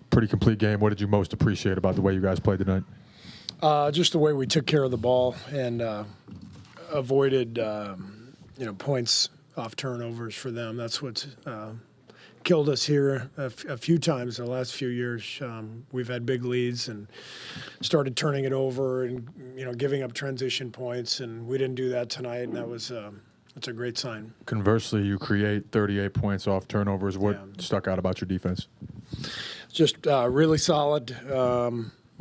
Pretty complete game. What did you most appreciate about the way you guys played tonight? Just the way we took care of the ball and avoided, points off turnovers for them. That's what's killed us here a few times in the last few years. We've had big leads and started turning it over and, giving up transition points, and we didn't do that tonight, and that's a great sign. Conversely, you create 38 points off turnovers. What stuck out about your defense? Just really solid.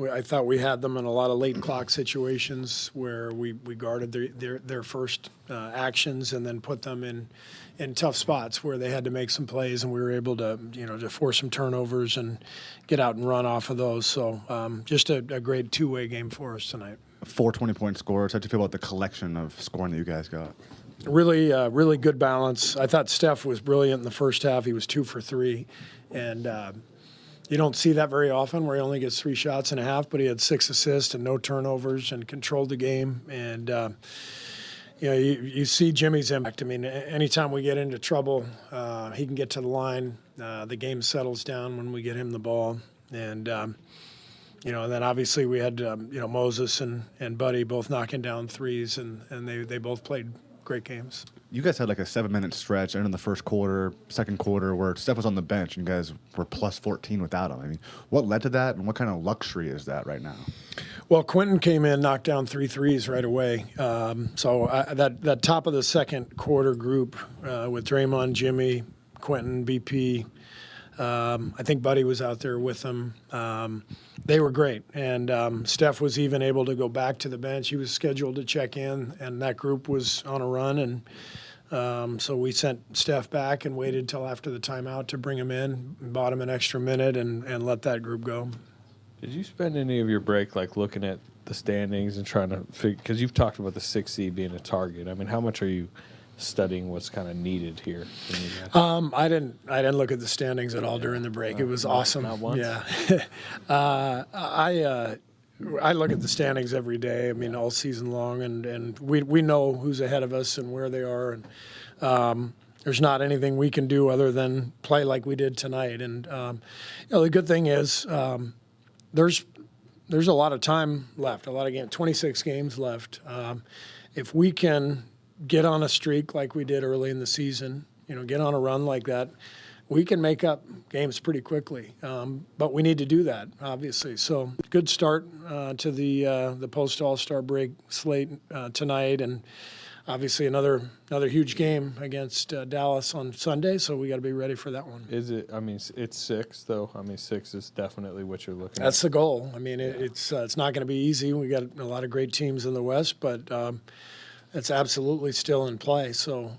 I thought we had them in a lot of late clock situations where we guarded their first actions and then put them in tough spots where they had to make some plays, and we were able to to force some turnovers and get out and run off of those. So just a great two-way game for us tonight. 4 20-point scores. How do you feel about the collection of scoring that you guys got? Really good balance. I thought Steph was brilliant in the first half. He was 2 for 3, and you don't see that very often where he only gets 3 shots and a half, but he had 6 assists and no turnovers and controlled the game. And, you see Jimmy's impact. I mean, anytime we get into trouble, he can get to the line. The game settles down when we get him the ball. And, and then obviously we had, Moses and Buddy both knocking down threes, and they both played great games. You guys had like a 7-minute stretch in the first quarter, second quarter, where Steph was on the bench and you guys were plus 14 without him. I mean, what led to that, and what kind of luxury is that right now? Well, Quentin came in, knocked down 3 threes right away. That top of the second quarter group with Draymond, Jimmy, Quentin, BP, I think Buddy was out there with them. They were great, and Steph was even able to go back to the bench. He was scheduled to check in, and that group was on a run, and so we sent Steph back and waited till after the timeout to bring him in, bought him an extra minute, and let that group go. Did you spend any of your break looking at the standings and trying to figure, because you've talked about the 6 seed being a target. I mean, how much are you studying what's kind of needed here? I didn't look at the standings at all during the break. It was awesome. Not once? Yeah. I look at the standings every day. I mean, all season long, and we know who's ahead of us and where they are, and there's not anything we can do other than play like we did tonight. And the good thing is there's a lot of time left, a lot of games, 26 games left. If we can get on a streak like we did early in the season, get on a run like that, we can make up games pretty quickly. But we need to do that, obviously. So good start to the post-All-Star break slate tonight, and obviously another huge game against Dallas on Sunday, so we got to be ready for that one. Is it? I mean, it's 6 though. I mean, 6 is definitely what you're looking at. That's the goal. I mean, it's not going to be easy. We got a lot of great teams in the West, but it's absolutely still in play. So,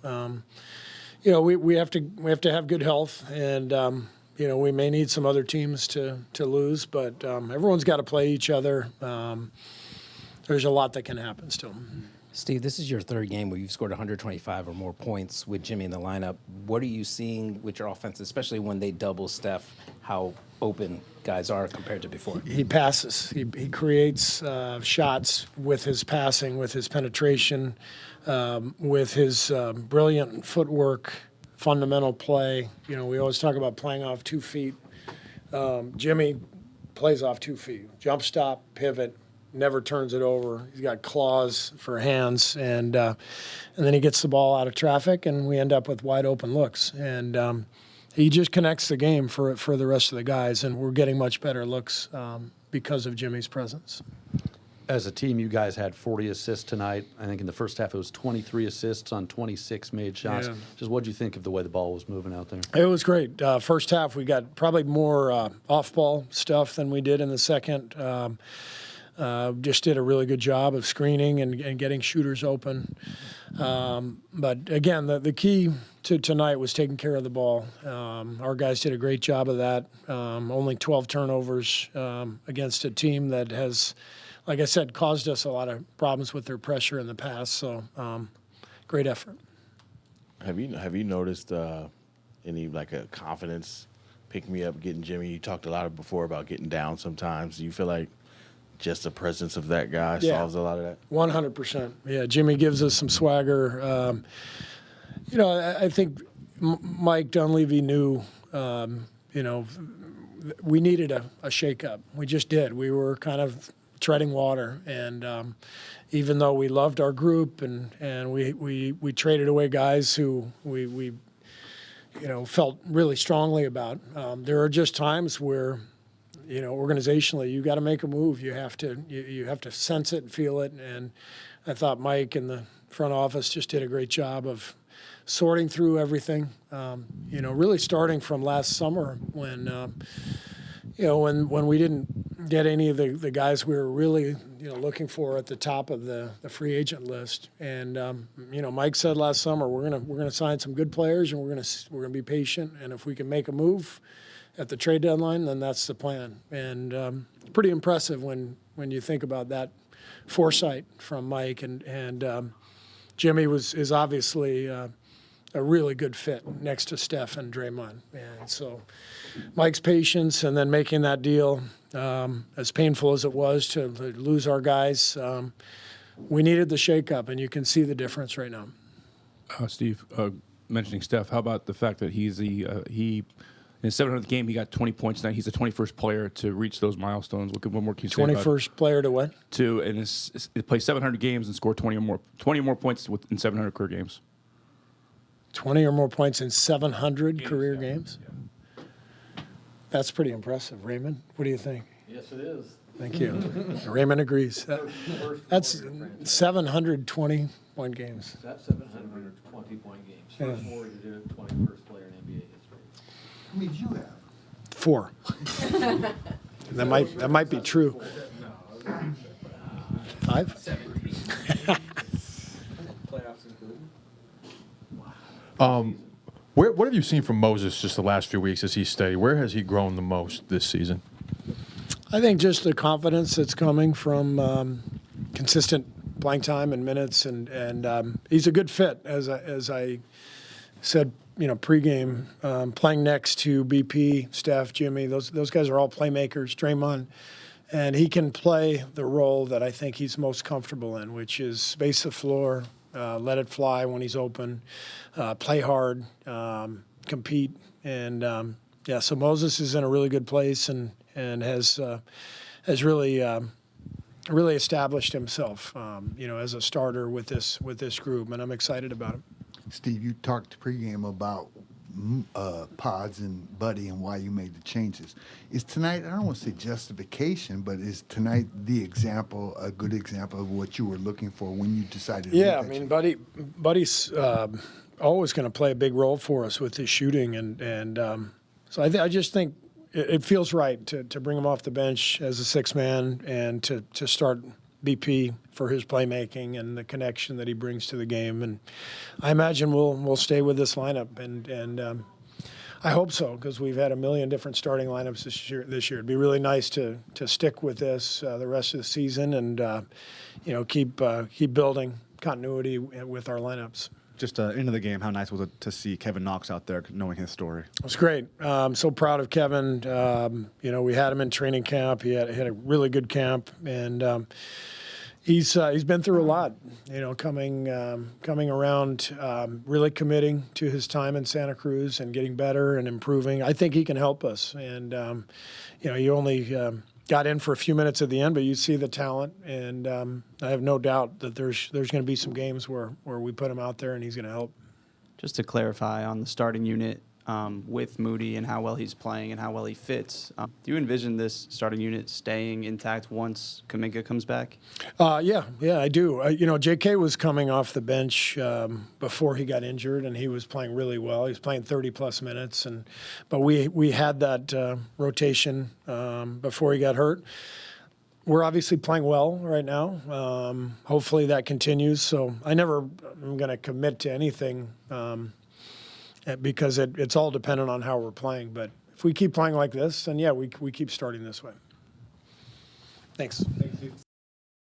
we have to have good health, and we may need some other teams to lose, but everyone's got to play each other. There's a lot that can happen still. Steve, this is your 3rd game where you've scored 125 or more points with Jimmy in the lineup. What are you seeing with your offense, especially when they double Steph, how open guys are compared to before? He passes. He creates shots with his passing, with his penetration, with his brilliant footwork, fundamental play. We always talk about playing off 2 feet. Jimmy plays off 2 feet. Jump stop, pivot, never turns it over. He's got claws for hands, and then he gets the ball out of traffic, and we end up with wide open looks. And he just connects the game for the rest of the guys, and we're getting much better looks because of Jimmy's presence. As a team, you guys had 40 assists tonight. I think in the first half it was 23 assists on 26 made shots. Yeah. Just what did you think of the way the ball was moving out there? It was great. First half, we got probably more off-ball stuff than we did in the second. Just did a really good job of screening and getting shooters open. But again, the key to tonight was taking care of the ball. Our guys did a great job of that. Only 12 turnovers against a team that has, like I said, caused us a lot of problems with their pressure in the past. So great effort. Have you noticed any a confidence pick me up getting Jimmy? You talked a lot before about getting down sometimes. Do you feel like just the presence of that guy solves a lot of that? 100%. Yeah, Jimmy gives us some swagger. I think Mike Dunleavy knew we needed a shakeup. We just did. We were kind of treading water, and even though we loved our group and we traded away guys who we felt really strongly about, there are just times where organizationally you got to make a move. You have to sense it and feel it, and I thought Mike and the front office just did a great job of sorting through everything. Really starting from last summer when we didn't get any of the guys we were really looking for at the top of the free agent list. And Mike said last summer we're gonna sign some good players, and we're gonna be patient. And if we can make a move at the trade deadline, then that's the plan. And pretty impressive when you think about that foresight from Mike. And Jimmy is obviously a really good fit next to Steph and Draymond. And so Mike's patience and then making that deal, as painful as it was to lose our guys, we needed the shakeup, and you can see the difference right now. Steve, mentioning Steph, how about the fact that he in his 700th game, he got 20 points tonight. He's the 21st player to reach those milestones. What more can you say about it? 21st player to what? To play 700 games and score 20 or more points in 700 career games. 20 or more points in 700 career games? Yeah. That's pretty impressive. Raymond, what do you think? Yes, it is. Thank you. Raymond agrees. That's 720-point games. That's 720-point games. First warrior to do it, 21st player in NBA history. How many did you have? 4. That might be true. 5? 17. Playoffs included. What have you seen from Moses just the last few weeks as he stayed? Where has he grown the most this season? I think just the confidence that's coming from consistent playing time and minutes, and he's a good fit, as I said, pregame, playing next to BP, Steph, Jimmy. Those guys are all playmakers. Draymond, and he can play the role that I think he's most comfortable in, which is space the floor, let it fly when he's open, play hard, compete, and so Moses is in a really good place and has really established himself, as a starter with this group, and I'm excited about him. Steve, you talked pregame about Pods and Buddy and why you made the changes. Is tonight, I don't want to say justification, but is tonight a good example of what you were looking for when you decided to Yeah, I make mean, that change? Buddy's always going to play a big role for us with his shooting, and so I just think it feels right to bring him off the bench as a sixth man and to start BP for his playmaking and the connection that he brings to the game. And I imagine we'll stay with this lineup, and I hope so, because we've had a million different starting lineups this year. It'd be really nice to stick with this the rest of the season and keep building continuity with our lineups. Just into the game, how nice was it to see Kevin Knox out there, knowing his story? It was great. I'm so proud of Kevin. We had him in training camp. He had a really good camp, and he's been through a lot. Coming around, really committing to his time in Santa Cruz and getting better and improving. I think he can help us. And you only got in for a few minutes at the end, but you see the talent, and I have no doubt that there's going to be some games where we put him out there and he's going to help. Just to clarify on the starting unit with Moody and how well he's playing and how well he fits, do you envision this starting unit staying intact once Kuminga comes back? Yeah, I do. J.K. was coming off the bench before he got injured, and he was playing really well. He was playing 30-plus minutes, but we had that rotation before he got hurt. We're obviously playing well right now. Hopefully that continues. So I never am going to commit to anything because it's all dependent on how we're playing. But if we keep playing like this, then, yeah, we keep starting this way. Thanks.